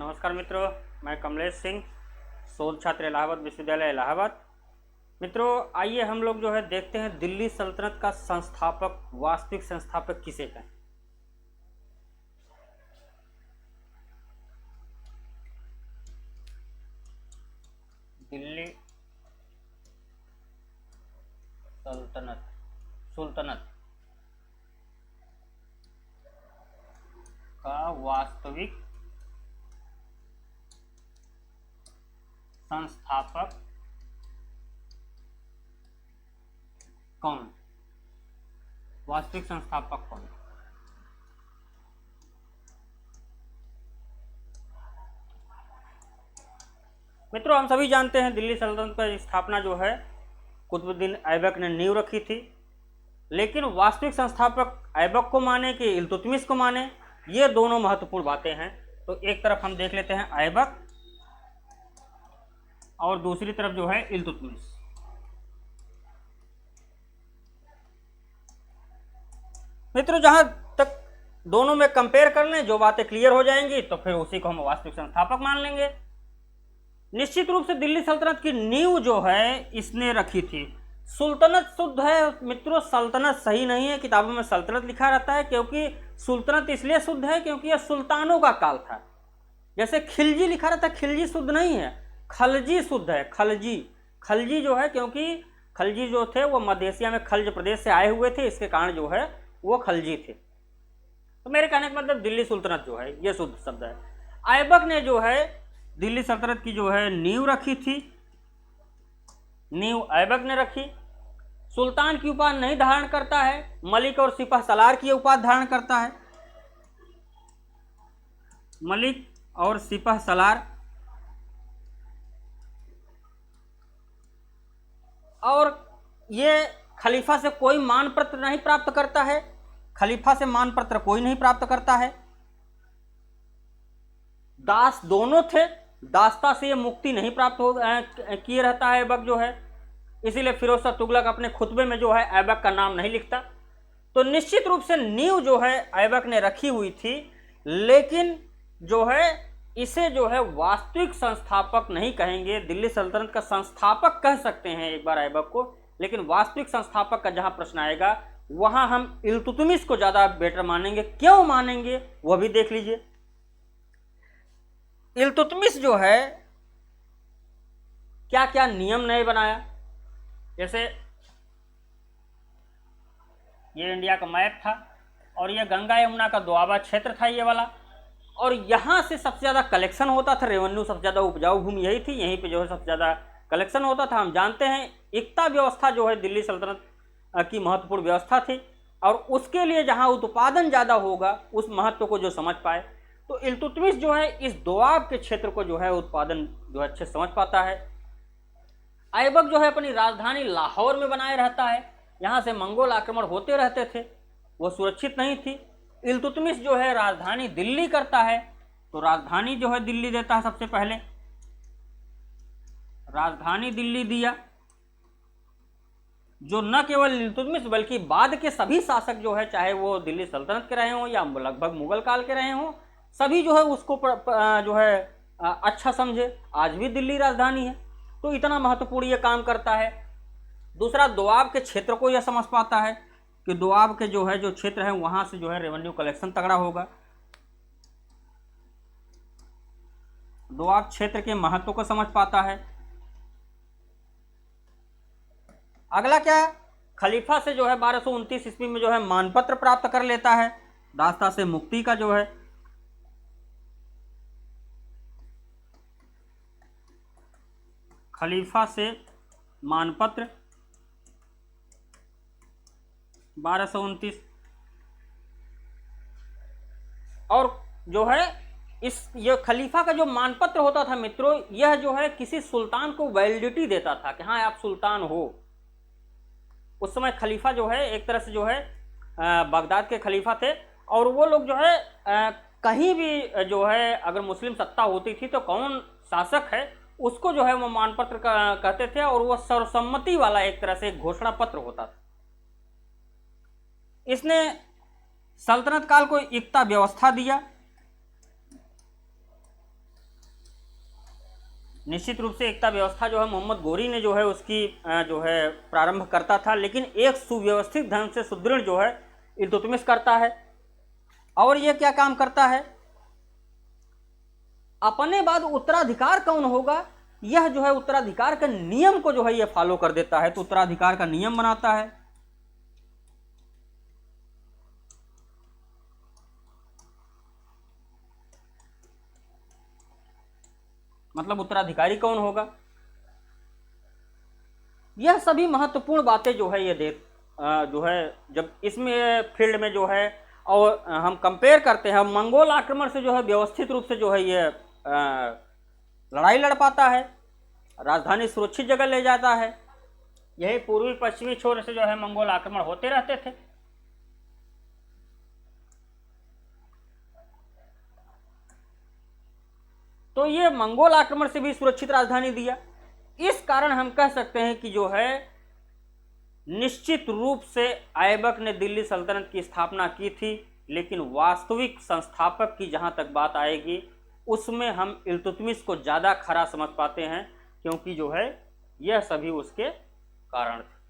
नमस्कार मित्रों, मैं कमलेश सिंह, शोध छात्र इलाहाबाद विश्वविद्यालय इलाहाबाद। मित्रों, आइए हम लोग जो है देखते हैं दिल्ली सल्तनत का संस्थापक, वास्तविक संस्थापक किसे कहें। दिल्ली सल्तनत, सुल्तनत का वास्तविक संस्थापक कौन? वास्तविक संस्थापक कौन? मित्रों, हम सभी जानते हैं दिल्ली सल्तनत की स्थापना जो है कुतुबुद्दीन ऐबक ने नींव रखी थी। लेकिन वास्तविक संस्थापक ऐबक को माने कि इल्तुतमिश को माने, ये दोनों महत्वपूर्ण बातें हैं। तो एक तरफ हम देख लेते हैं ऐबक और दूसरी तरफ जो है इल्तुतमिश। मित्रों, जहां तक दोनों में कंपेयर कर लें, जो बातें क्लियर हो जाएंगी तो फिर उसी को हम वास्तविक संस्थापक मान लेंगे। निश्चित रूप से दिल्ली सल्तनत की नींव जो है इसने रखी थी। सुल्तनत शुद्ध है मित्रों, सल्तनत सही नहीं है। किताबों में सल्तनत लिखा रहता है क्योंकि सुल्तनत इसलिए शुद्ध है क्योंकि यह सुल्तानों का काल था। जैसे खिलजी लिखा रहता है, खिलजी शुद्ध नहीं है, खलजी शुद्ध है। खलजी, खलजी जो है क्योंकि खलजी जो थे वो मध्य एशिया में खल्ज प्रदेश से आए हुए थे, इसके कारण जो है वो खलजी थे। तो मेरे कहने का मतलब दिल्ली सुल्तनत जो है ये शुद्ध शब्द है। ऐबक ने जो है दिल्ली सल्तनत की जो है नींव रखी थी, नींव ऐबक ने रखी। सुल्तान की उपाधि नहीं धारण करता है, मलिक और सिपह सलार की उपाधि धारण करता है। मलिक और सिपह सलार, और ये खलीफा से कोई मान पत्र नहीं प्राप्त करता है, खलीफा से मान पत्र कोई नहीं प्राप्त करता है। दास दोनों थे, दासता से ये मुक्ति नहीं प्राप्त हो किए रहता है ऐबक जो है, इसीलिए फिरोज शाह तुगलक अपने खुतबे में जो है ऐबक का नाम नहीं लिखता। तो निश्चित रूप से नींव जो है ऐबक ने रखी हुई थी, लेकिन जो है इसे जो है वास्तविक संस्थापक नहीं कहेंगे। दिल्ली सल्तनत का संस्थापक कह सकते हैं एक बार ऐबक को, लेकिन वास्तविक संस्थापक का जहां प्रश्न आएगा वहां हम इल्तुतमिश को ज्यादा बेटर मानेंगे। क्यों मानेंगे वह भी देख लीजिए। इल्तुतमिश जो है क्या क्या नियम नए बनाया। जैसे ये इंडिया का मैप था और ये गंगा यमुना का दोआबा क्षेत्र था ये वाला, और यहाँ से सबसे ज़्यादा कलेक्शन होता था, रेवेन्यू सबसे ज़्यादा उपजाऊ भूमि यही थी, यहीं पे जो है सबसे ज़्यादा कलेक्शन होता था। हम जानते हैं एकता व्यवस्था जो है दिल्ली सल्तनत की महत्वपूर्ण व्यवस्था थी, और उसके लिए जहाँ उत्पादन ज़्यादा होगा उस महत्व को जो समझ पाए, तो इल्तुतमिश जो है इस दोआब के क्षेत्र को जो है उत्पादन जो है अच्छे समझ पाता है। ऐबक जो है अपनी राजधानी लाहौर में बनाए रहता है, यहाँ से मंगोल आक्रमण होते रहते थे, वो सुरक्षित नहीं थी। इल्तुतमिश जो है राजधानी दिल्ली करता है, तो राजधानी जो है दिल्ली देता है। सबसे पहले राजधानी दिल्ली दिया, जो न केवल इल्तुतमिश बल्कि बाद के सभी शासक जो है, चाहे वो दिल्ली सल्तनत के रहे हों या लगभग मुगल काल के रहे हों, सभी जो है उसको जो है अच्छा समझे। आज भी दिल्ली राजधानी है, तो इतना महत्वपूर्ण ये काम करता है। दूसरा, दोआब के क्षेत्र को यह समझ पाता है कि दोआब के जो है जो क्षेत्र है वहां से जो है रेवेन्यू कलेक्शन तगड़ा होगा। दोआब क्षेत्र के महत्व को समझ पाता है। अगला क्या, खलीफा से जो है 1229 ईस्वी में जो है मानपत्र प्राप्त कर लेता है, दास्ता से मुक्ति का जो है। खलीफा से मानपत्र 1229, और जो है ये खलीफा का जो मानपत्र होता था मित्रों, यह जो है किसी सुल्तान को वैलिडिटी देता था कि हाँ आप सुल्तान हो। उस समय खलीफा जो है एक तरह से जो है बगदाद के खलीफा थे, और वो लोग जो है कहीं भी जो है अगर मुस्लिम सत्ता होती थी तो कौन शासक है उसको जो है वो मानपत्र कहते थे, और वो सर्वसम्मति वाला एक तरह से घोषणा पत्र होता था। इसने सल्तनत काल को एकता व्यवस्था दिया। निश्चित रूप से एकता व्यवस्था जो है मोहम्मद गोरी ने जो है उसकी जो है प्रारंभ करता था, लेकिन एक सुव्यवस्थित ढंग से सुदृढ़ जो है इल्तुतमिश करता है। और यह क्या काम करता है, अपने बाद उत्तराधिकार कौन होगा, यह जो है उत्तराधिकार के नियम को जो है यह फॉलो कर देता है। तो उत्तराधिकार का नियम बनाता है। मतलब उत्तराधिकारी कौन होगा, यह सभी महत्वपूर्ण बातें जो है ये जो है जब इसमें फील्ड में जो है और हम कंपेयर करते हैं, मंगोल आक्रमण से जो है व्यवस्थित रूप से जो है ये लड़ाई लड़ पाता है, राजधानी सुरक्षित जगह ले जाता है। यही पूर्वी पश्चिमी छोर से जो है मंगोल आक्रमण होते रहते थे। तो ये मंगोल आक्रमण से भी सुरक्षित राजधानी दिया। इस कारण हम कह सकते हैं कि जो है निश्चित रूप से ऐबक ने दिल्ली सल्तनत की स्थापना की थी, लेकिन वास्तविक संस्थापक की जहां तक बात आएगी उसमें हम इल्तुतमिश को ज़्यादा खरा समझ पाते हैं, क्योंकि जो है यह सभी उसके कारण थे।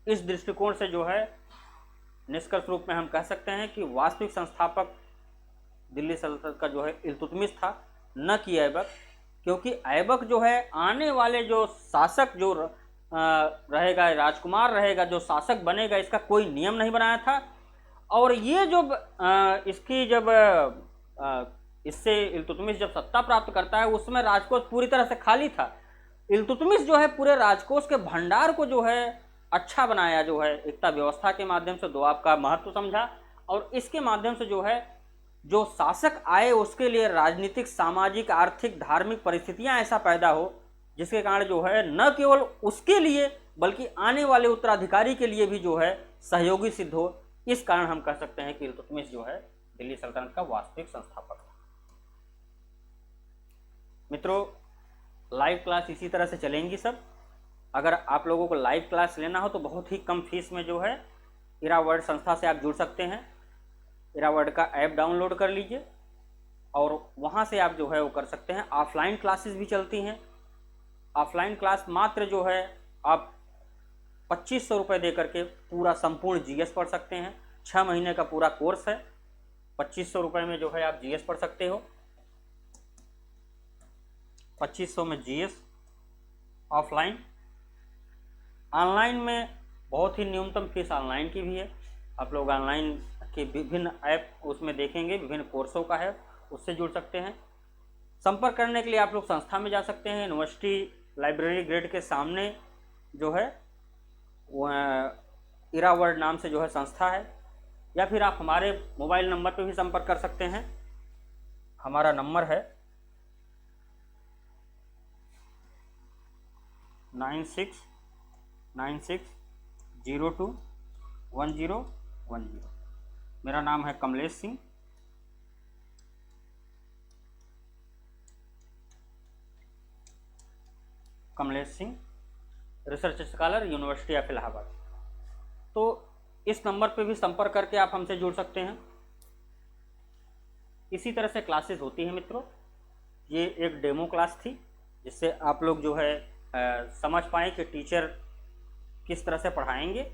इस दृष्टिकोण से जो है निष्कर्ष रूप में हम कह सकते हैं कि वास्तविक संस्थापक दिल्ली सल्तनत का जो है इल्तुतमिश था, न कि ऐबक। क्योंकि ऐबक जो है आने वाले जो शासक जो रहेगा, राजकुमार रहेगा, जो शासक बनेगा, इसका कोई नियम नहीं बनाया था। और ये जो इसकी जब इससे इल्तुतमिश जब सत्ता प्राप्त करता है उसमें राजकोष पूरी तरह से खाली था। इल्तुतमिश जो है पूरे राजकोष के भंडार को जो है अच्छा बनाया, जो है एकता व्यवस्था के माध्यम से दोआब का महत्व समझा, और इसके माध्यम से जो है जो शासक आए उसके लिए राजनीतिक, सामाजिक, आर्थिक, धार्मिक परिस्थितियां ऐसा पैदा हो जिसके कारण जो है न केवल उसके लिए बल्कि आने वाले उत्तराधिकारी के लिए भी जो है सहयोगी सिद्ध हो। इस कारण हम कह सकते हैं कि इल्तुतमिश जो है दिल्ली सल्तनत का वास्तविक संस्थापक है। मित्रों, लाइव क्लास इसी तरह से चलेंगी सब। अगर आप लोगों को लाइव क्लास लेना हो तो बहुत ही कम फीस में जो है इरावर्ड संस्था से आप जुड़ सकते हैं। इरावर्ड का ऐप डाउनलोड कर लीजिए और वहाँ से आप जो है वो कर सकते हैं। ऑफलाइन क्लासेस भी चलती हैं। ऑफलाइन क्लास मात्र जो है आप 2500 रुपये दे करके पूरा संपूर्ण जीएस पढ़ सकते हैं। 6 महीने का पूरा कोर्स है। 2500 रुपये में जो है आप जीएस पढ़ सकते हो। 2500 में जीएस ऑफलाइन। ऑनलाइन में बहुत ही न्यूनतम फीस ऑनलाइन की भी है। आप लोग ऑनलाइन के विभिन्न ऐप उसमें देखेंगे, विभिन्न कोर्सों का है, उससे जुड़ सकते हैं। संपर्क करने के लिए आप लोग संस्था में जा सकते हैं। यूनिवर्सिटी लाइब्रेरी ग्रेड के सामने जो है इरावर्ड नाम से जो है संस्था है, या फिर आप हमारे मोबाइल नंबर पर भी संपर्क कर सकते हैं। हमारा नंबर है 9696021010। मेरा नाम है Kamlesh Singh. Kamlesh Singh, research scholar, university of Allahabad. तो इस नंबर पे भी संपर्क करके आप हमसे जुड़ सकते हैं। इसी तरह से क्लासेस होती हैं मित्रों। ये एक डेमो क्लास थी जिससे आप लोग जो है समझ पाएँ कि टीचर किस तरह से पढ़ाएंगे।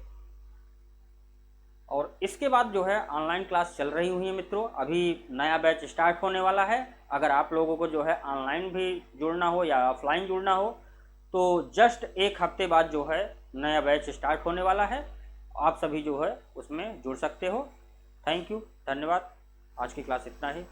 और इसके बाद जो है ऑनलाइन क्लास चल रही हुई है मित्रों। अभी नया बैच स्टार्ट होने वाला है। अगर आप लोगों को जो है ऑनलाइन भी जुड़ना हो या ऑफलाइन जुड़ना हो तो जस्ट एक हफ्ते बाद जो है नया बैच स्टार्ट होने वाला है। आप सभी जो है उसमें जुड़ सकते हो। थैंक यू, धन्यवाद। आज की क्लास इतना ही।